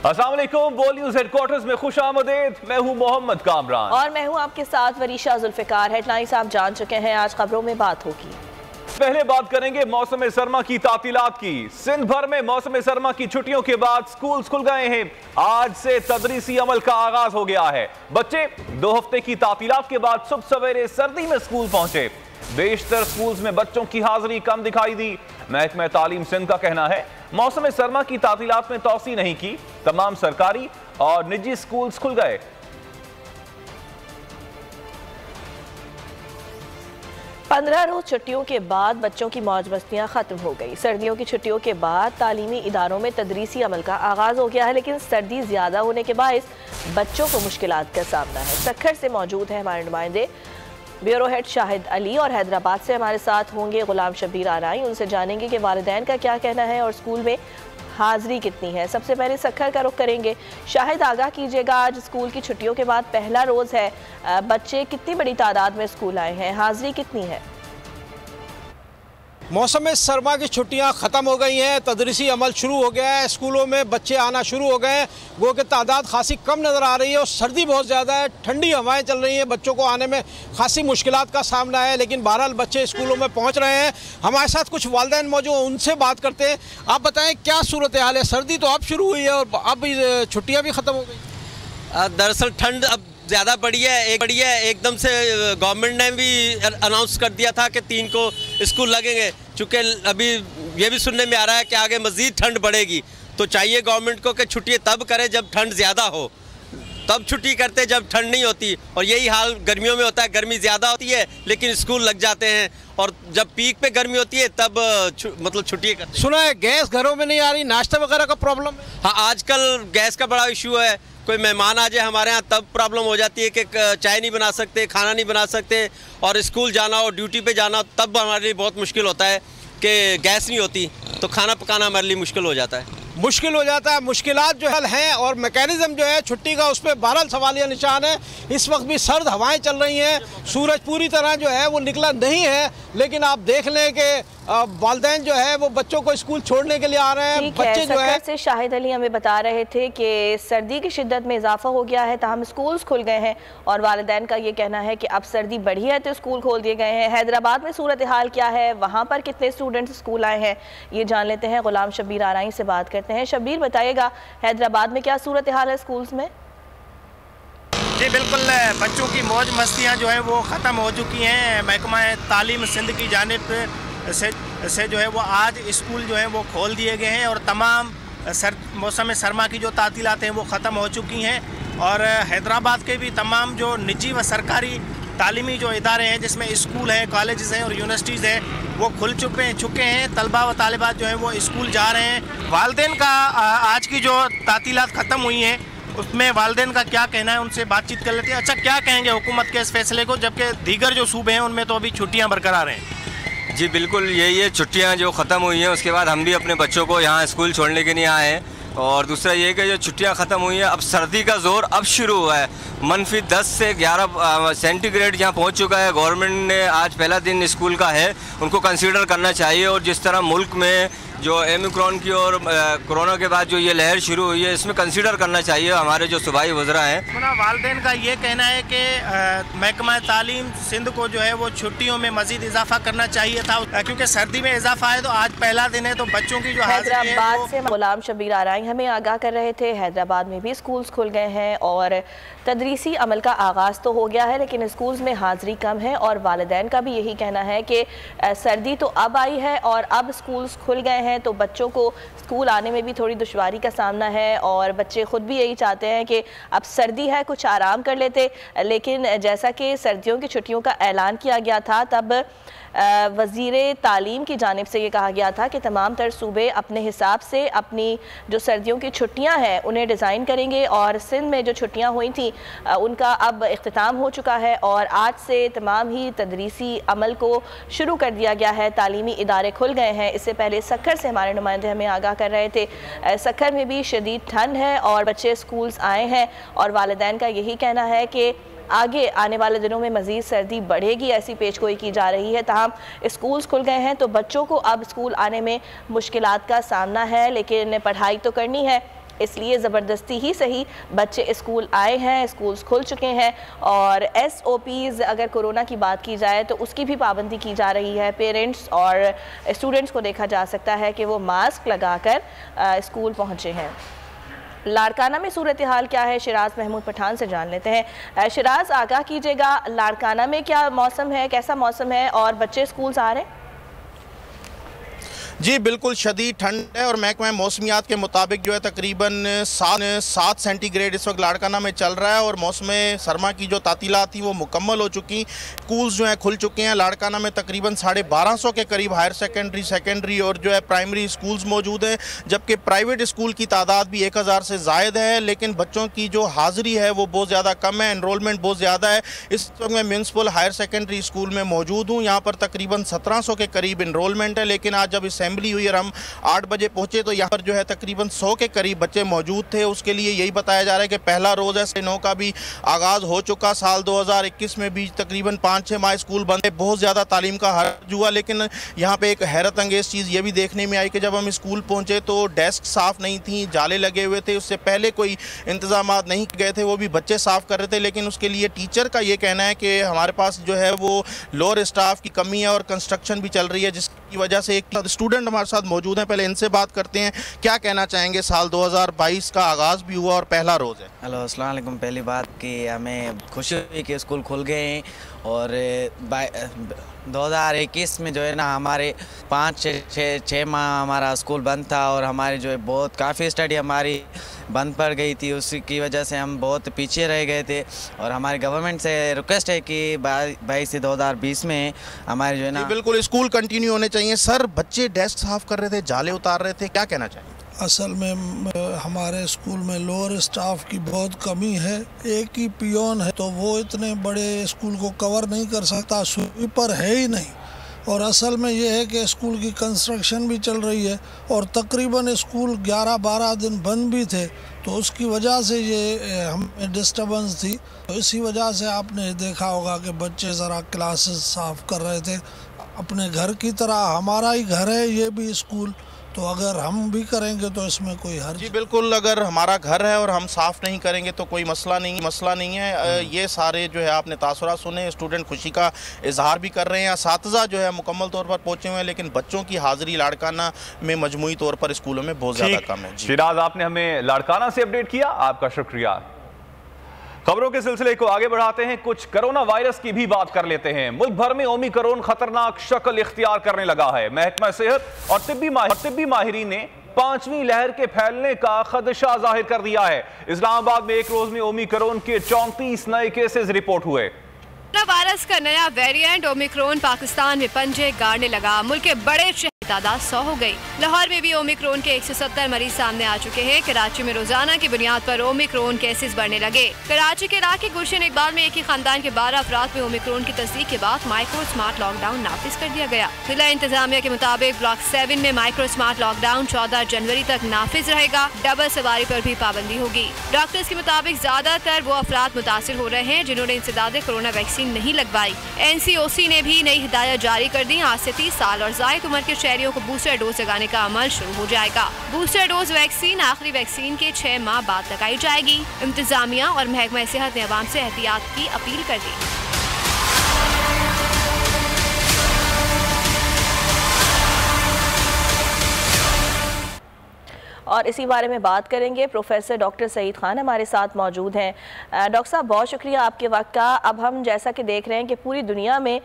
अस्सलाम वालेकुम, बोल न्यूज़ हेडक्वार्टर्स में खुश आमदेद। मैं हूं मोहम्मद कामरान और मैं हूं आपके साथ वरीशा जुल्फिकार। हेडलाइंस आप जान चुके हैं, आज खबरों में बात होगी। पहले बात करेंगे मौसम सरमा की तातीलात की। सिंध भर में मौसम सरमा की छुट्टियों के बाद स्कूल खुल गए हैं। आज से तदरीसी अमल का आगाज हो गया है। बच्चे 2 हफ्ते की तातीलात के बाद सुबह सवेरे सर्दी में स्कूल पहुंचे। बेशतर स्कूल्स में बच्चों की हाजिरी कम दिखाई दी। महकमा तालीम सिंध का कहना है मौसम सरमा की तातीलात में तौसी नहीं की, तमाम सरकारी और निजी स्कूल्स खुल गए। पंद्रह रोज छुट्टियों के बाद बच्चों की मौज मस्तियां खत्म हो गई। सर्दियों की छुट्टियों के बाद तालीमी इदारों में तदरीसी अमल का आगाज हो गया है, लेकिन सर्दी ज्यादा होने के बायस बच्चों को मुश्किलात का सामना है। सक्खर से मौजूद है हमारे नुमाइंदे ब्यूरो हेड शाहिद अली और हैदराबाद से हमारे साथ होंगे गुलाम शब्बीर आराई। उनसे जानेंगे कि वालिदैन का क्या कहना है और स्कूल में हाजिरी कितनी है। सबसे पहले सक्खर का रुख करेंगे। शाहिद, आगाह कीजिएगा, आज स्कूल की छुट्टियों के बाद पहला रोज है, बच्चे कितनी बड़ी तादाद में स्कूल आए हैं, हाजिरी कितनी है? मौसम सरमा की छुट्टियां ख़त्म हो गई हैं, तदरीसी अमल शुरू हो गया है, स्कूलों में बच्चे आना शुरू हो गए हैं। वो कि तादाद खासी कम नज़र आ रही है और सर्दी बहुत ज़्यादा है, ठंडी हवाएं चल रही हैं, बच्चों को आने में खासी मुश्किलात का सामना है, लेकिन बहरहाल बच्चे स्कूलों में पहुंच रहे हैं। हमारे साथ कुछ वालिदैन मौजूद हैं, उनसे बात करते हैं। आप बताएं क्या सूरत हाल है? सर्दी तो अब शुरू हुई है और अब छुट्टियाँ भी ख़त्म हो गई। दरअसल ठंड अब ज़्यादा बढ़ी है। एकदम से गवर्नमेंट ने भी अनाउंस कर दिया था कि 3 को स्कूल लगेंगे। चूँकि अभी ये भी सुनने में आ रहा है कि आगे मज़ीद ठंड बढ़ेगी, तो चाहिए गवर्नमेंट को कि छुट्टी तब करे जब ठंड ज़्यादा हो, तब छुट्टी करते जब ठंड नहीं होती। और यही हाल गर्मियों में होता है, गर्मी ज़्यादा होती है लेकिन स्कूल लग जाते हैं, और जब पीक पे गर्मी होती है तब मतलब छुट्टी करते हैं। सुना है गैस घरों में नहीं आ रही, नाश्ता वगैरह का प्रॉब्लम है। हाँ, आजकल गैस का बड़ा इशू है। कोई मेहमान आ जाए हमारे यहाँ तब प्रॉब्लम हो जाती है कि चाय नहीं बना सकते, खाना नहीं बना सकते, और स्कूल जाना हो, ड्यूटी पे जाना हो, तब हमारे लिए बहुत मुश्किल होता है कि गैस नहीं होती, तो खाना पकाना हमारे लिए मुश्किल हो जाता है। मुश्किलात जो हैं और मैकेनिज़्म जो है छुट्टी का, उस पर बहरहाल सवालिया निशान है। इस वक्त भी सर्द हवाएं चल रही हैं, सूरज पूरी तरह जो है वो निकला नहीं है, लेकिन आप देख लें कि वालिदैन जो है वो बच्चों को स्कूल छोड़ने के लिए आ रहे हैं। बच्चे जो है से शाहिद अली हमें बता रहे थे कि सर्दी की शिद्दत में इजाफा हो गया है, ताहम स्कूल खुल गए हैं, और वालिदैन का ये कहना है कि अब सर्दी बढ़ी है तो स्कूल खोल दिए गए हैं। हैदराबाद में सूरत हाल क्या है, वहाँ पर कितने स्टूडेंट्स स्कूल आए हैं, ये जान लेते हैं। गुलाम शब्बीर आराई से बात करते हैं। शब्बीर, बताइएगा हैदराबाद में क्या सूरत हाल है स्कूल्स में? जी बिल्कुल, बच्चों की मौज मस्तियाँ जो है वो ख़त्म हो चुकी हैं। महकमा तालीम सिंध की जानिब से जो है वो आज स्कूल जो है वो खोल दिए गए हैं, और तमाम मौसम सरमा की जो तातीलात हैं वो ख़त्म हो चुकी हैं। और हैदराबाद के भी तमाम जो निजी व सरकारी तालीमी जो इदारे हैं, जिसमें स्कूल हैं, कॉलेजेस हैं और यूनिवर्सिटीज़ हैं, वो खुल चुके हैं। तलबा व तालिबात जो हैं वो स्कूल जा रहे हैं। वालिदैन का आज की जो तातीलात ख़त्म हुई हैं उसमें वालिदैन का क्या कहना है, उनसे बातचीत कर लेते हैं। अच्छा, क्या कहेंगे हुकूमत के इस फैसले को, जबकि दीगर जो सूबे हैं उनमें तो अभी छुट्टियाँ बरकरार हैं? जी बिल्कुल, यही है, छुट्टियां जो ख़त्म हुई हैं उसके बाद हम भी अपने बच्चों को यहाँ स्कूल छोड़ने के लिए आए हैं। और दूसरा ये कि जो छुट्टियां ख़त्म हुई हैं, अब सर्दी का ज़ोर अब शुरू हुआ है। -10 से 11 सेंटीग्रेड यहाँ पहुँच चुका है। गवर्नमेंट ने आज पहला दिन स्कूल का है, उनको कंसीडर करना चाहिए। और जिस तरह मुल्क में जो ओमिक्रॉन की और कोरोना के बाद जो ये लहर शुरू हुई है, इसमें कंसीडर करना चाहिए हमारे जो सूबाई वज़रा हैं। वालिदैन का ये कहना है कि महकमा तालीम सिंध को जो है वो छुट्टियों में मज़ीद इजाफा करना चाहिए था, क्योंकि सर्दी में इजाफा है, तो आज पहला दिन है, तो बच्चों की जो हैदराबाद से गुलाम शब्बीर आराई हमें आगाह कर रहे थे। हैदराबाद में भी स्कूल्स खुल गए हैं और तदरीसी अमल का आगाज़ तो हो गया है, लेकिन स्कूल्स में हाजिरी कम है, और वालिदैन का भी यही कहना है कि सर्दी तो अब आई है और अब स्कूल्स खुल गए हैं, तो बच्चों को स्कूल आने में भी थोड़ी दुश्वारी का सामना है, और बच्चे खुद भी यही चाहते हैं कि अब सर्दी है, कुछ आराम कर लेते। लेकिन जैसा कि सर्दियों की छुट्टियों का ऐलान किया गया था, तब वज़ीर तालीम की जानिब से ये कहा गया था कि तमाम तर सूबे अपने हिसाब से अपनी जो सर्दियों की छुट्टियां हैं उन्हें डिज़ाइन करेंगे, और सिंध में जो छुट्टियां हुई थी उनका अब इख्तिताम हो चुका है, और आज से तमाम ही तदरीसी अमल को शुरू कर दिया गया है, तालीमी इदारे खुल गए हैं। इससे पहले सक्खर से हमारे नुमाइंदे हमें आगाह कर रहे थे, सक्खर में भी शदीद ठंड है और बच्चे स्कूल्स आए हैं, और वालिदैन का यही कहना है कि आगे आने वाले दिनों में मज़ीद सर्दी बढ़ेगी, ऐसी पेशगोई की जा रही है। तमाम स्कूल्स खुल गए हैं तो बच्चों को अब स्कूल आने में मुश्किलात का सामना है, लेकिन पढ़ाई तो करनी है। इसलिए ज़बरदस्ती ही सही बच्चे स्कूल आए हैं, स्कूल्स खुल चुके हैं और SOPs अगर कोरोना की बात की जाए तो उसकी भी पाबंदी की जा रही है। पेरेंट्स और स्टूडेंट्स को देखा जा सकता है कि वो मास्क लगाकर स्कूल पहुँचे हैं। लाड़काना में सूरत हाल क्या है, शिराज महमूद पठान से जान लेते हैं। शिराज, आगाह कीजिएगा, लाड़काना में क्या मौसम है, कैसा मौसम है और बच्चे स्कूल आ रहे हैं? जी बिल्कुल शदीद ठंड है और महकमा मौसमियात के मुताबिक जो है तकरीबन 7 सेंटीग्रेड इस वक्त लाड़काना में चल रहा है और मौसम सरमा की जो तातीलात थी वो मुकम्मल हो चुकी। स्कूल्स जो हैं खुल चुके हैं। लाड़काना में तकरीबन 1250 के करीब हायर सेकेंडरी और जो है प्राइमरी स्कूल्स मौजूद हैं, जबकि प्राइवेट स्कूल की तादाद भी 1000 से ज़ायद है, लेकिन बच्चों की जो हाज़िरी है वो बहुत ज़्यादा कम है, एनरोलमेंट बहुत ज़्यादा है। इस वक्त मैं म्यूनसिपल हायर सेकेंडरी स्कूल में मौजूद हूँ। यहाँ पर तकरीबन 1700 के करीब इनरोलमेंट है, लेकिन आज जब असेंबली हुई और हम 8 बजे पहुंचे तो यहाँ पर जो है तकरीबन 100 के करीब बच्चे मौजूद थे। उसके लिए यही बताया जा रहा है कि पहला रोज़ है, 9 का भी आगाज़ हो चुका। साल 2021 में भी तकरीबन 5-6 माह स्कूल बंद है, बहुत ज़्यादा तालीम का हर्ज हुआ। लेकिन यहाँ पे एक हैरत अंगेज़ चीज़ ये भी देखने में आई कि जब हम स्कूल पहुँचे तो डेस्क साफ़ नहीं थी, जाले लगे हुए थे। उससे पहले कोई इंतजाम नहीं गए थे, वो भी बच्चे साफ़ कर रहे थे। लेकिन उसके लिए टीचर का ये कहना है कि हमारे पास जो है वो लोअर स्टाफ की कमी है और कंस्ट्रक्शन भी चल रही है, जिसकी वजह से एक स्टूडेंट हमारे साथ मौजूद हैं। पहले इनसे बात करते हैं, क्या कहना चाहेंगे? साल 2022 का आगाज़ भी हुआ और पहला रोज़ है। हेलो, अस्सलाम वालेकुम। पहली बात कि हमें खुशी हुई कि स्कूल खुल गए हैं और 2021 में जो है ना हमारे 5-6 माह हमारा स्कूल बंद था और हमारी जो है बहुत काफ़ी स्टडी हमारी बंद पड़ गई थी। उसकी वजह से हम बहुत पीछे रह गए थे और हमारी गवर्नमेंट से रिक्वेस्ट है कि 22 से 2020 में हमारे जो है ना बिल्कुल स्कूल कंटिन्यू होने चाहिए। सर, बच्चे डेस्क साफ़ कर रहे थे, जाले उतार रहे थे, क्या कहना चाहिए? असल में हमारे स्कूल में लोअर स्टाफ की बहुत कमी है। एक ही पियोन है तो वो इतने बड़े स्कूल को कवर नहीं कर सकता, स्वीपर है ही नहीं। और असल में ये है कि स्कूल की कंस्ट्रक्शन भी चल रही है और तकरीबन स्कूल 11-12 दिन बंद भी थे, तो उसकी वजह से ये हमें डिस्टर्बेंस थी। तो इसी वजह से आपने देखा होगा कि बच्चे ज़रा क्लासेस साफ़ कर रहे थे। अपने घर की तरह हमारा ही घर है ये भी स्कूल, तो अगर हम भी करेंगे तो इसमें कोई हर्ज। जी बिल्कुल, अगर हमारा घर है और हम साफ़ नहीं करेंगे तो कोई मसला नहीं है। ये सारे जो है आपने तासुरात सुने, स्टूडेंट खुशी का इजहार भी कर रहे हैं। असातिज़ा जो है मुकम्मल तौर पर पहुँचे हुए हैं, लेकिन बच्चों की हाज़िरी लाड़काना में मजमूई तौर पर स्कूलों में बहुत ज़्यादा कम है। शिराज, आपने हमें लाड़काना से अपडेट किया, आपका शुक्रिया। खबरों के सिलसिले को आगे बढ़ाते हैं, कुछ कोरोना वायरस की भी बात कर लेते हैं। मुल्क भर में ओमिक्रॉन खतरनाक शक्ल इख्तियार करने लगा है। महकमा सेहत और तिब्बी माहिरीन ने 5वीं लहर के फैलने का खदशा जाहिर कर दिया है। इस्लामाबाद में एक रोज में ओमिक्रॉन के 34 नए केसेस रिपोर्ट हुए। कोरोना वायरस का नया वेरिएंट ओमिक्रॉन पाकिस्तान में पंजे गाड़ने लगा। मुल्क के बड़े शहर तादाद 100 हो गई। लाहौर में भी ओमिक्रॉन के 170 मरीज सामने आ चुके हैं। कराची में रोजाना की बुनियाद पर ओमिक्रॉन केसेस बढ़ने लगे। कराची के इलाके गुलशन इकबाल में एक ही खानदान के 12 अफराद में ओमिक्रॉन की तस्दीक के बाद माइक्रो स्मार्ट लॉकडाउन नाफिज कर दिया गया। जिला इंतजामिया के मुताबिक ब्लॉक 7 में माइक्रो स्मार्ट लॉकडाउन 14 जनवरी तक नाफिज रहेगा। डबल सवारी पर भी पाबंदी होगी। डॉक्टर्स के मुताबिक ज्यादातर वो अफराद मुतासिर हो रहे हैं जिन्होंने इंसदादे कोरोना वैक्सीन नहीं लगवाई। NCOC ने भी नई हिदायत जारी कर दी। आज से 30 साल और जायद उम्र के शहरियों को बूस्टर डोज लगाने का अमल शुरू हो जाएगा। बूस्टर डोज वैक्सीन आखिरी वैक्सीन के 6 माह बाद लगाई जाएगी। इंतजामिया और महकमा सेहत ने अवाम से एहतियात की अपील कर दी। और इसी बारे में बात करेंगे, प्रोफेसर डॉक्टर सईद खान हमारे साथ मौजूद हैं। डॉक्टर साहब, बहुत शुक्रिया आपके वक्त का। अब हम जैसा कि देख रहे हैं कि पूरी दुनिया में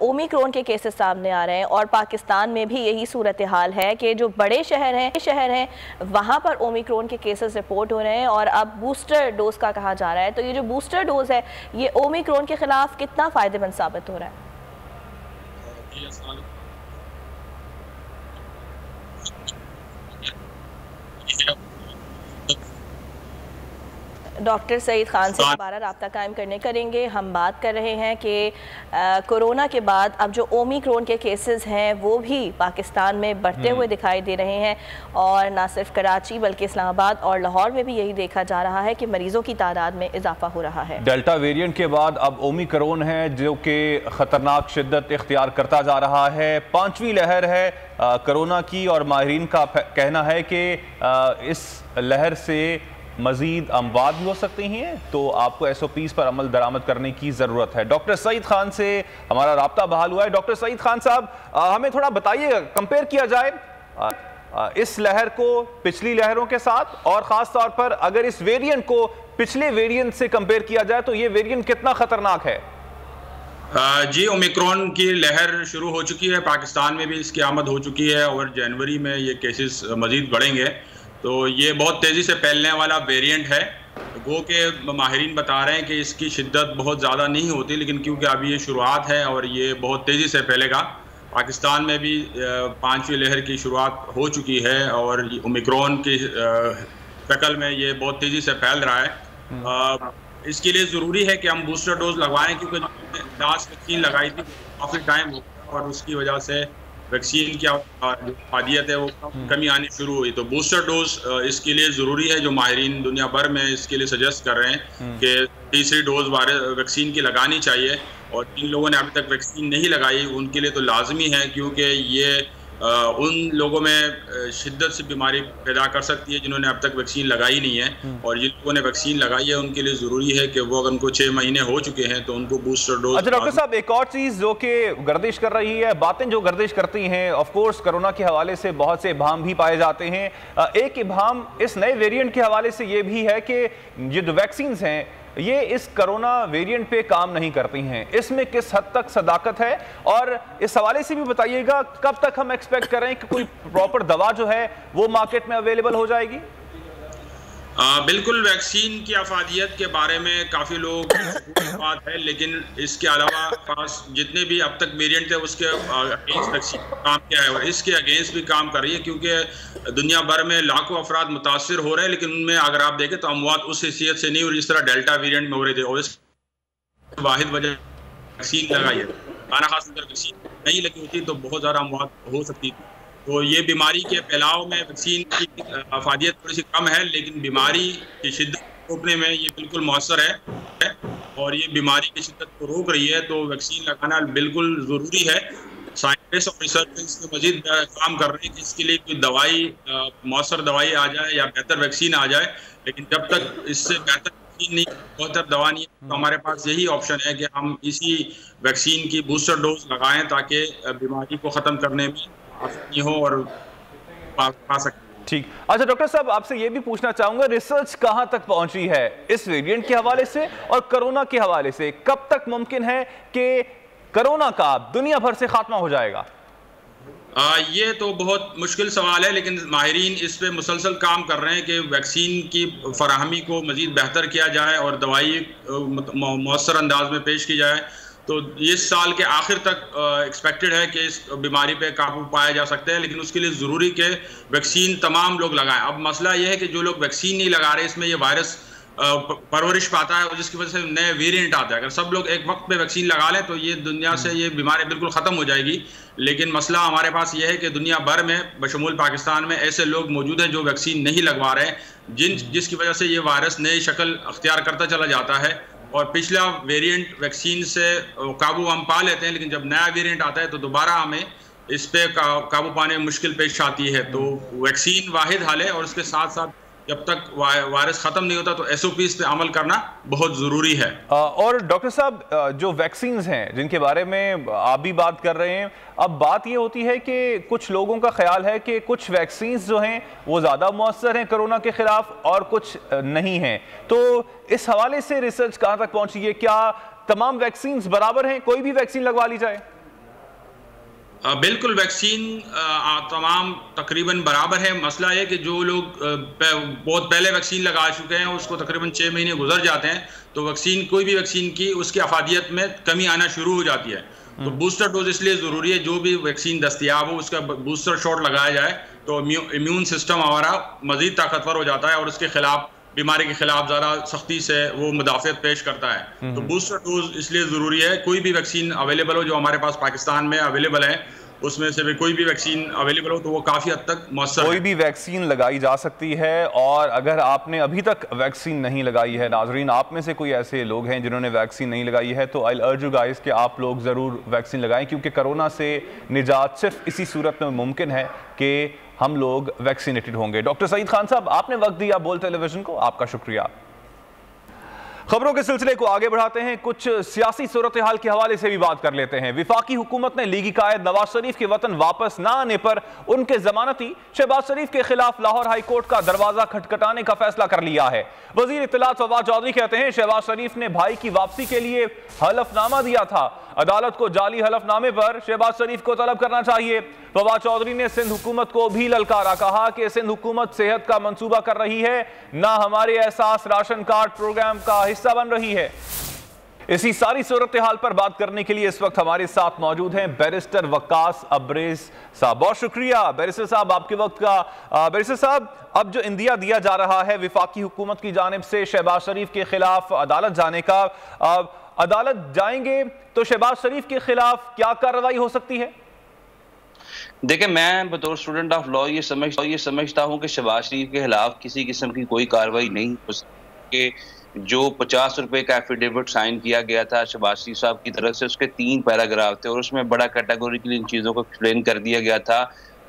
ओमिक्रॉन के केसेस सामने आ रहे हैं और पाकिस्तान में भी यही सूरत हाल है कि जो बड़े शहर हैं वहाँ पर ओमिक्रॉन के केसेस रिपोर्ट हो रहे हैं और अब बूस्टर डोज का कहा जा रहा है। तो ये जो बूस्टर डोज है ये ओमिक्रॉन के खिलाफ कितना फ़ायदेमंद साबित हो रहा है? डॉक्टर सईद खान से दोबारा रब्ता कायम करेंगे। हम बात कर रहे हैं कि कोरोना के बाद अब जो ओमिक्रॉन के केसेस हैं वो भी पाकिस्तान में बढ़ते हुए दिखाई दे रहे हैं, और ना सिर्फ कराची बल्कि इस्लामाबाद और लाहौर में भी यही देखा जा रहा है कि मरीजों की तादाद में इजाफा हो रहा है। डेल्टा वेरिएंट के बाद अब ओमिक्रॉन है जो कि खतरनाक शिद्दत इख्तियार करता जा रहा है। 5वीं लहर है कोरोना की, और माहिरीन का कहना है कि इस लहर से मजीद अमवात भी हो सकती हैं, तो आपको SOPs पर अमल दरामद करने की ज़रूरत है। डॉक्टर सईद खान से हमारा राब्ता बहाल हुआ है। डॉक्टर सईद खान साहब, हमें थोड़ा बताइए, कंपेयर किया जाए इस लहर को पिछली लहरों के साथ, और ख़ास तौर पर अगर इस वेरिएंट को पिछले वेरिएंट से कंपेयर किया जाए तो ये वेरिएंट कितना ख़तरनाक है? जी, ओमिक्रॉन की लहर शुरू हो चुकी है, पाकिस्तान में भी इसकी आमद हो चुकी है और जनवरी में ये केसेस मज़ीद बढ़ेंगे। तो ये बहुत तेज़ी से फैलने वाला वेरिएंट है। गो के माहिरीन बता रहे हैं कि इसकी शिद्दत बहुत ज़्यादा नहीं होती, लेकिन क्योंकि अभी ये शुरुआत है और ये बहुत तेज़ी से फैलेगा। पाकिस्तान में भी 5वीं लहर की शुरुआत हो चुकी है और ओमिक्रॉन की शक्ल में ये बहुत तेज़ी से फैल रहा है। इसके लिए ज़रूरी है कि हम बूस्टर डोज लगवाएं, क्योंकि लास्ट वैक्सीन लगाई थी काफ़ी टाइम हो गया और उसकी वजह से वैक्सीन की अफादियत है वो कमी आनी शुरू हुई। तो बूस्टर डोज इसके लिए ज़रूरी है, जो माहिरीन दुनिया भर में इसके लिए सजेस्ट कर रहे हैं कि तीसरी डोज वैक्सीन की लगानी चाहिए। और जिन लोगों ने अभी तक वैक्सीन नहीं लगाई उनके लिए तो लाजमी है, क्योंकि ये उन लोगों में शिद्दत से बीमारी पैदा कर सकती है जिन्होंने अब तक वैक्सीन लगाई नहीं है, और जिन लोगों ने वैक्सीन लगाई है उनके लिए ज़रूरी है कि वो अगर उनको 6 महीने हो चुके हैं तो उनको बूस्टर डोज। अच्छा डॉक्टर साहब, एक और चीज़ जो कि गर्दिश कर रही है, बातें जो गर्दिश करती हैं, ऑफ कोर्स कोरोना के हवाले से बहुत से इबाम भी पाए जाते हैं। एक इबाम इस नए वेरिएंट के हवाले से ये भी है कि ये जो वैक्सीन हैं ये इस कोरोना वेरिएंट पे काम नहीं करती हैं, इसमें किस हद तक सदाकत है, और इस हवाले से भी बताइएगा कब तक हम एक्सपेक्ट करें कि कोई प्रॉपर दवा जो है वो मार्केट में अवेलेबल हो जाएगी? बिल्कुल, वैक्सीन की अफादियत के बारे में काफ़ी लोग बात है, लेकिन इसके अलावा पास जितने भी अब तक वेरिएंट है उसके अगेंस्ट वैक्सीन काम किया है और इसके अगेंस्ट भी काम कर रही है, क्योंकि दुनिया भर में लाखों अफराद मुतासर हो रहे हैं, लेकिन उनमें अगर आप देखें तो अमवात उस हैसियत से नहीं हो रही जिस तरह डेल्टा वेरिएंट में हो रहे थे। और इस वाहिद वजह वैक्सीन लगाई है, खाना खास अगर वैक्सीन नहीं लगी होती तो बहुत ज़्यादा अमवात हो सकती थी। तो ये बीमारी के फैलाव में वैक्सीन की अफादियत थोड़ी सी कम है, लेकिन बीमारी की शिद्दत रोकने में ये बिल्कुल मौसर है और ये बीमारी की शिद्दत को रोक रही है। तो वैक्सीन लगाना बिल्कुल ज़रूरी है। साइंटिस्ट और रिसर्चर्स में मजीद काम कर रहे हैं कि इसके लिए कोई दवाई, मौसर दवाई आ जाए या बेहतर वैक्सीन आ जाए, लेकिन जब तक इससे बेहतर वैक्सीन नहीं, बेहतर दवा नहीं है, तो हमारे पास यही ऑप्शन है कि हम इसी वैक्सीन की बूस्टर डोज लगाएं ताकि बीमारी को ख़त्म करने में आसानी हो और पा सकते। ठीक। अच्छा डॉक्टर साहब, आपसे ये भी पूछना चाहूंगा, रिसर्च कहां तक पहुंची है इस वेरिएंट के हवाले से और कोरोना के हवाले से? कब तक मुमकिन है कि कोरोना का दुनिया भर से खात्मा हो जाएगा? ये तो बहुत मुश्किल सवाल है, लेकिन माहिरीन इस पे मुसलसल काम कर रहे हैं कि वैक्सीन की फराहमी को मज़ीद बेहतर किया जाए और दवाई मौसर अंदाज में पेश की जाए। तो इस साल के आखिर तक एक्सपेक्टेड है कि इस बीमारी पे काबू पाया जा सकता है, लेकिन उसके लिए ज़रूरी कि वैक्सीन तमाम लोग लगाएं। अब मसला ये है कि जो लोग वैक्सीन नहीं लगा रहे, इसमें ये वायरस परवरिश पाता है और जिसकी वजह से नए वेरिएंट आते हैं। अगर सब लोग एक वक्त पे वैक्सीन लगा लें तो ये दुनिया से ये बीमारी बिल्कुल ख़त्म हो जाएगी। लेकिन मसला हमारे पास ये है कि दुनिया भर में बशमूल पाकिस्तान में ऐसे लोग मौजूद हैं जो वैक्सीन नहीं लगवा रहे, जिसकी वजह से ये वायरस नई शक्ल अख्तियार करता चला जाता है। और पिछला वेरिएंट वैक्सीन से काबू हम पा लेते हैं, लेकिन जब नया वेरिएंट आता है तो दोबारा हमें इस पे काबू पाने में मुश्किल पेश आती है। तो वैक्सीन वाहिद हल है और उसके साथ साथ जब तक वायरस ख़त्म नहीं होता तो SOPs पे अमल करना बहुत ज़रूरी है। और डॉक्टर साहब, जो वैक्सीन्स हैं जिनके बारे में आप भी बात कर रहे हैं, अब बात ये होती है कि कुछ लोगों का ख्याल है कि कुछ वैक्सीन्स जो हैं वो ज़्यादा मौसर हैं कोरोना के ख़िलाफ़ और कुछ नहीं हैं। तो इस हवाले से रिसर्च कहाँ तक पहुँची है? क्या तमाम वैक्सीन्स बराबर हैं, कोई भी वैक्सीन लगवा ली जाए? बिल्कुल, वैक्सीन तमाम तकरीबन बराबर है। मसला है कि जो लोग बहुत पहले वैक्सीन लगा चुके हैं उसको तकरीबन 6 महीने गुजर जाते हैं, तो वैक्सीन कोई भी वैक्सीन की उसकी अफादियत में कमी आना शुरू हो जाती है। तो बूस्टर डोज इसलिए ज़रूरी है, जो भी वैक्सीन दस्तियाब हो उसका बूस्टर शॉट लगाया जाए तो इम्यून सिस्टम हमारा मज़ीद ताकतवर हो जाता है और उसके खिलाफ बीमारी के खिलाफ ज़्यादा सख्ती से वो मुदाफ़ियत पेश करता है। तो बूस्टर डोज इसलिए ज़रूरी है। कोई भी वैक्सीन अवेलेबल हो जो हमारे पास पाकिस्तान में अवेलेबल है, उसमें से भी कोई भी वैक्सीन अवेलेबल हो तो वो काफ़ी हद तक मौसर कोई भी वैक्सीन लगाई जा सकती है। और अगर आपने अभी तक वैक्सीन नहीं लगाई है, नाजरीन आप में से कोई ऐसे लोग हैं जिन्होंने वैक्सीन नहीं लगाई है, तो आई अर्ज यू गाइस कि आप लोग ज़रूर वैक्सीन लगाएं, क्योंकि कोरोना से निजात सिर्फ इसी सूरत में मुमकिन है कि हम लोग वैक्सीनेटेड होंगे। डॉक्टर सईद खान साहब, आपने वक्त दिया बोल टेलीविजन को, आपका शुक्रिया। खबरों के सिलसिले को आगे बढ़ाते हैं, कुछ सियासी सूरत हाल के हवाले से भी बात कर लेते हैं। विफाकी हुकूमत ने लीगी कायद नवाज शरीफ के वतन वापस न आने पर उनके जमानती शहबाज शरीफ के खिलाफ लाहौर हाई कोर्ट का दरवाजा खटखटाने का फैसला कर लिया है। वजीर इत्तलात फवाद चौधरी कहते हैं शहबाज शरीफ ने भाई की वापसी के लिए हलफनामा दिया था, अदालत को जाली हलफनामे पर शहबाज शरीफ को तलब करना चाहिए। फवाद चौधरी ने सिंध हुकूमत को भी ललकारा, कहा कि सिंध हुकूमत सेहत का मंसूबा कर रही है, ना हमारे एहसास राशन कार्ड प्रोग्राम का हिस्सा बन रही है। इसी सारी सूरत हाल पर बात करने के लिए इस वक्त हमारे साथ मौजूद हैं बैरिस्टर वक्कास अब्रेज साहब। बहुत शुक्रिया बैरिस्टर साहब आपके वक्त का। बैरिस्टर साहब, अब जो इंदिया दिया जा रहा है विफाकी हुकूमत की जानिब से शहबाज शरीफ के खिलाफ अदालत जाने का, अदालत जाएंगे तो शहबाज शरीफ के खिलाफ क्या कार्रवाई हो सकती है? देखिए, मैं बतौर स्टूडेंट ऑफ लॉ ये समझता हूँ कि शहबाज शरीफ के खिलाफ किसी किस्म की कोई कार्रवाई नहीं हो सकती। जो 50 रुपए का एफिडेविट साइन किया गया था शहबाज शरीफ साहब की तरफ से, उसके 3 पैराग्राफ थे और उसमें बड़ा कैटेगोरिकली इन चीज़ों को एक्सप्लेन कर दिया गया था।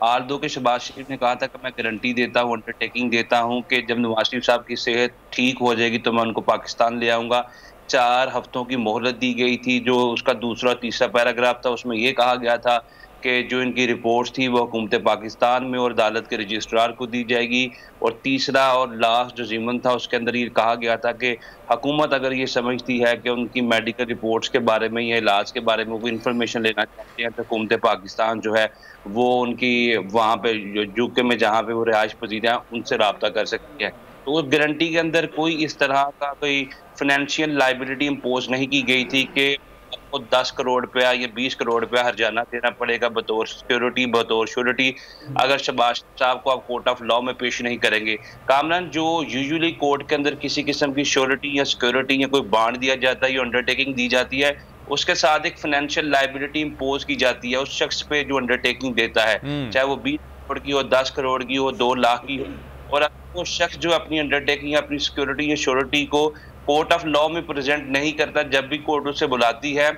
आल-दो के शहबाज शरीफ ने कहा था कि मैं गारंटी देता हूँ, अंडरटेकिंग देता हूँ कि जब नवाज शरीफ साहब की सेहत ठीक हो जाएगी तो मैं उनको पाकिस्तान ले आऊँगा। 4 हफ्तों की मोहलत दी गई थी। जो उसका दूसरा तीसरा पैराग्राफ था उसमें ये कहा गया था कि जो इनकी रिपोर्ट्स थी वो हुकूमत पाकिस्तान में और अदालत के रजिस्ट्रार को दी जाएगी। और तीसरा और लास्ट जो ज़ीमन था उसके अंदर ये कहा गया था कि हुकूमत अगर ये समझती है कि उनकी मेडिकल रिपोर्ट्स के बारे में या इलाज के बारे में वो इंफॉर्मेशन लेना चाहते हैं तो हुकूमत पाकिस्तान जो है वो उनकी वहाँ पे यूके में जहाँ पे वो रिहाइश पजीर हैं उनसे रब्ता कर सकती है। तो उस गारंटी के अंदर कोई इस तरह का कोई फाइनेंशियल लाइबिलिटी इम्पोज नहीं की गई थी कि आपको 10 करोड़ रुपया या 20 करोड़ रुपया हर्जाना देना पड़ेगा बतौर सिक्योरिटी, बतौर श्योरिटी अगर शहबाज साहब को आप कोर्ट ऑफ लॉ में पेश नहीं करेंगे। कामरान, जो यूजुअली कोर्ट के अंदर किसी किस्म की श्योरिटी या सिक्योरिटी या कोई बांड दिया जाता है या अंडरटेकिंग दी जाती है, उसके साथ एक फाइनेंशियल लाइबिलिटी इम्पोज की जाती है उस शख्स पे जो अंडरटेकिंग देता है, चाहे वो 20 करोड़ की हो, 10 करोड़ की हो, 2 लाख की हो। और वो शख्स जो अपनी अंडरटेकिंग अपनी सिक्योरिटी या श्योरिटी को कोर्ट ऑफ लॉ में प्रेजेंट नहीं करता, जब भी कोर्ट उसे बुलाती है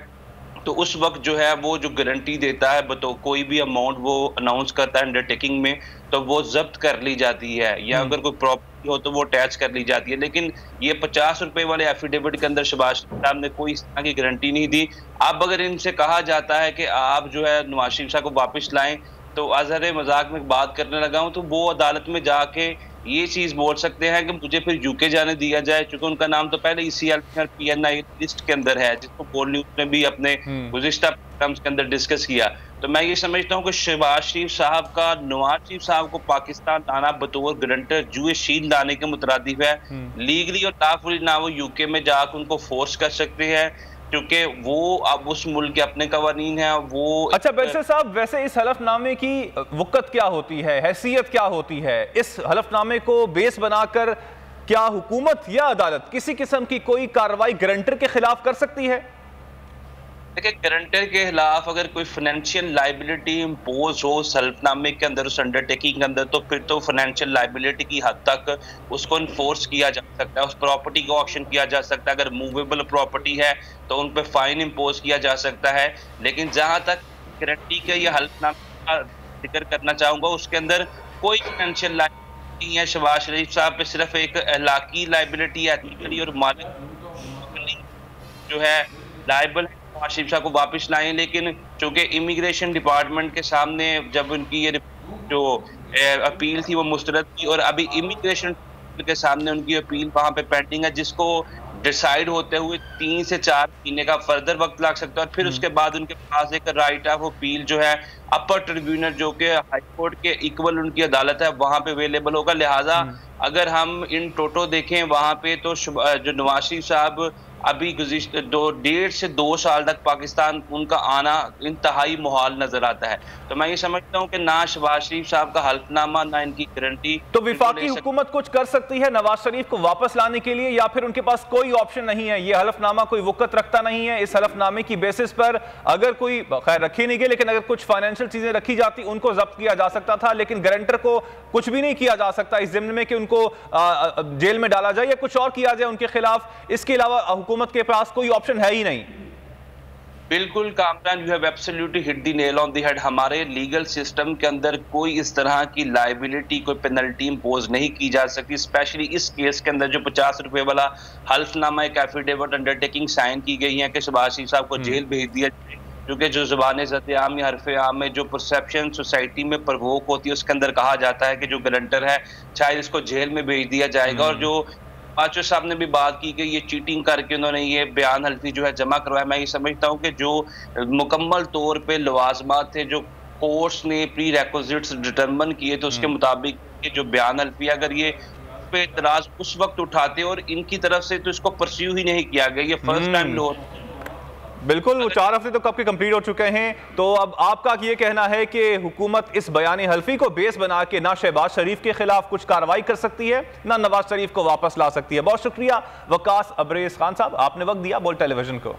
तो उस वक्त जो है वो जो गारंटी देता है कोई भी अमाउंट वो अनाउंस करता है अंडरटेकिंग में तो वो जब्त कर ली जाती है, या अगर कोई प्रॉपर्टी हो तो वो अटैच कर ली जाती है। लेकिन ये 50 रुपए वाले एफिडेविट के अंदर शहबाज साहब ने कोई इस तरह की गारंटी नहीं दी। अब अगर इनसे कहा जाता है कि आप जो है नवाज शरीफ साहब को वापस लाएं, तो अजहर मजाक में बात करने लगा हूं तो वो अदालत में जाके ये चीज बोल सकते हैं कि मुझे फिर यूके जाने दिया जाए, क्योंकि उनका नाम तो पहले ECL और PNI लिस्ट के अंदर है, जिसको बोल न्यूज ने भी अपने गुज़िश्ता प्रोग्राम्स के अंदर डिस्कस किया। तो मैं ये समझता हूँ कि शहबाज शरीफ साहब का नवाज शरीफ साहब को पाकिस्तान लाना बतौर गारंटर जुए शील्ड लाने के मुतरादिफ है। लीगली और लॉफुली ना वो यूके में जाकर उनको फोर्स कर सकते हैं, क्योंकि वो अब उस मुल्क के अपने कवानीन है वो। अच्छा बैरिस्टर साहब, वैसे इस हलफनामे की वक़्त क्या होती है, हैसियत क्या होती है? इस हलफनामे को बेस बनाकर क्या हुकूमत या अदालत किसी किस्म की कोई कार्रवाई गारंटर के खिलाफ कर सकती है? देखिए, गारंटर के खिलाफ अगर कोई फाइनेंशियल लाइबिलिटी इम्पोज हो हल्फनामे के अंदर, उस अंडरटेकिंग के अंदर, तो फिर तो फाइनेंशियल लाइबिलिटी की हद तक उसको इन्फोर्स किया जा सकता है, उस प्रॉपर्टी को ऑक्शन किया जा सकता है। अगर मूवेबल प्रॉपर्टी है तो उन पर फाइन इम्पोज किया जा सकता है। लेकिन जहां तक गारंटी के या हल्फनामे का जिक्र करना चाहूँगा, उसके अंदर कोई फाइनेंशियल लाइबिलिटी है शहबाज शरीफ साहब पे, सिर्फ एक अखलाकी लाइबिलिटी है, एथिकली और मालिक जो है लाइबल है नवाज शरीफ साहब को वापस लाएं। लेकिन चूंकि इमिग्रेशन डिपार्टमेंट के सामने जब उनकी ये जो अपील थी वो मुस्तरद थी और अभी इमिग्रेशन के सामने उनकी अपील वहां पे पेंडिंग है, जिसको डिसाइड होते हुए 3 से 4 महीने का फर्दर वक्त लग सकता है। और फिर उसके बाद उनके पास एक राइट ऑफ अपील जो है अपर ट्रिब्यूनल जो कि हाई कोर्ट के इक्वल उनकी अदालत है वहां पे अवेलेबल होगा। लिहाजा अगर हम इन टोटो देखें वहां पे तो जो नवाज शरीफ साहब अभी गुज़िश्ता 1.5 से 2 साल तक पाकिस्तान उनका आना इंतहाई मुहाल नजर आता है। तो मैं ये समझता हूँ कि ना शहबाज शरीफ साहब का हल्फनामा, ना इनकी गारंटी। तो विफाकी हुकूमत कुछ कर सकती है नवाज शरीफ को वापस लाने के लिए, या फिर उनके पास कोई ऑप्शन नहीं है? ये हल्फनामा कोई वक़्त रखता नहीं है। इस हल्फनामे की बेसिस पर अगर कोई, खैर रखी नहीं गई, लेकिन अगर कुछ फाइनेंशियल चीजें रखी जाती उनको जब्त किया जा सकता था, लेकिन गारंटर को कुछ भी नहीं किया जा सकता इस ज़िम्न में कि उनको जेल में डाला जाए या कुछ और किया जाए उनके खिलाफ। इसके अलावा हुकूमत के पास कोई ऑप्शन है ही नहीं। बिल्कुल Kamran, you have absolutely hit the nail on the head. हमारे लीगल सिस्टम के अंदर कोई इस तरह की लायबिलिटी, कोई पेनल्टी इंपोज नहीं की जा सकती, स्पेशली इस केस के अंदर जो 50 रुपए वाला हल्फनामा, एक एफिडेविट अंडरटेकिंग साइन की गई है कि शहबाज शरीफ साहब को जेल भेज दिया, क्योंकि जो ज़ुबान ज़द-ए-आम या हरफ़ आम में जो परसेप्शन सोसाइटी में प्रवोक होती है उसके अंदर कहा जाता है कि जो गारंटर है शायद इसको जेल में भेज दिया जाएगा। और जो बाचो साहब ने भी बात की कि ये चीटिंग करके उन्होंने ये बयान हल्फी जो है जमा करवाया। मैं ये समझता हूँ कि जो मुकम्मल तौर पे लवाजमात थे जो कोर्ट्स ने प्री रिक्विजिट्स डिटरमिन किए थे उसके मुताबिक ये जो बयान हल्फी, अगर ये पे इतराज उस वक्त उठाते और इनकी तरफ से तो इसको परस्यू ही नहीं किया गया, ये फर्स्ट टाइम लो। बिल्कुल, वो 4 हफ्ते तो कब के कंप्लीट हो चुके हैं। तो अब आपका ये कहना है कि हुकूमत इस बयान हल्फी को बेस बना के ना शहबाज शरीफ के खिलाफ कुछ कार्रवाई कर सकती है, ना नवाज शरीफ को वापस ला सकती है। बहुत शुक्रिया वकास अब्रेज खान साहब, आपने वक्त दिया बोल टेलीविजन को।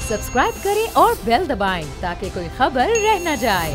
सब्सक्राइब करें और बेल दबाएं ताकि कोई खबर रह न जाए।